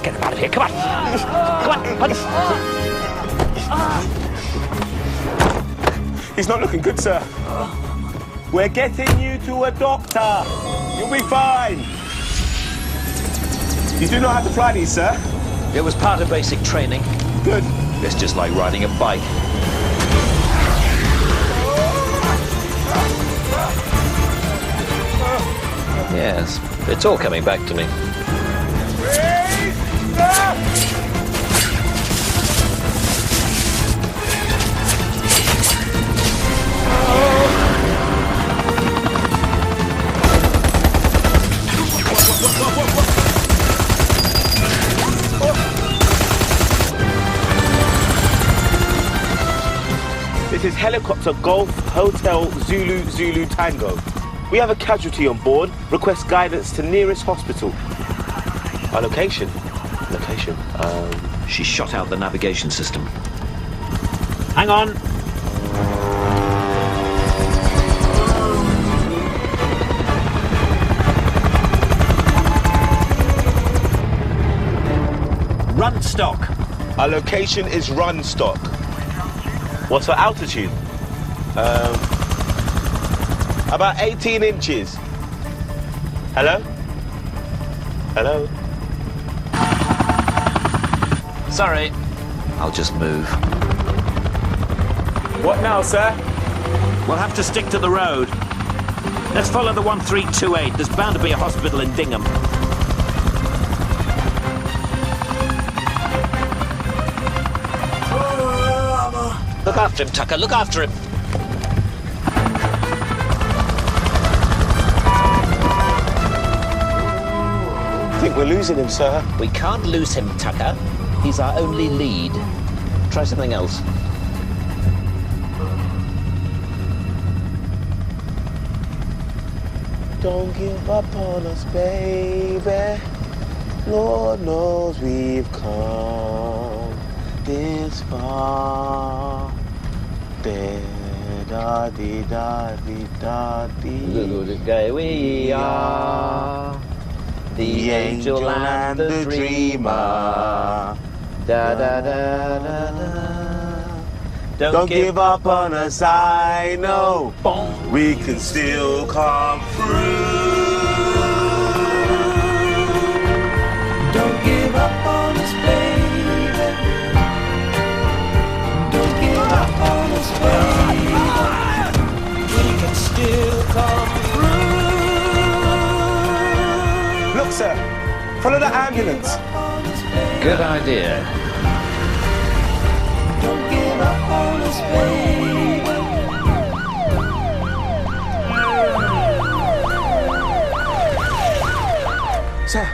Get them out of here, come on! Come on, punch! He's not looking good, sir. We're getting you to a doctor. You'll be fine. You do know how to fly these, sir? It was part of basic training. Good. It's just like riding a bike. Yes, it's all coming back to me. This is Helicopter Golf Hotel Zulu Zulu Tango. We have a casualty on board. Request guidance to nearest hospital. Our location? She shot out the navigation system. Hang on. Run stock. Our location is Runstock. What's our altitude? About 18 inches. Hello? Hello? Sorry. I'll just move. What now, sir? We'll have to stick to the road. Let's follow the 1328. There's bound to be a hospital in Dingham. Look after him, Tucker, look after him. I think we're losing him, sir. We can't lose him, Tucker. He's our only lead. Try something else. Don't give up on us, baby. Lord knows we've come this far. Good day we are. The angel and the dreamer. Da da da da da. Don't give up on us, I know. Boom. We can still come through. Don't give up on us, baby. Don't give up on us, baby. We can still come through. Look, sir, follow the ambulance. Good idea. Don't give up on us, baby. Sir.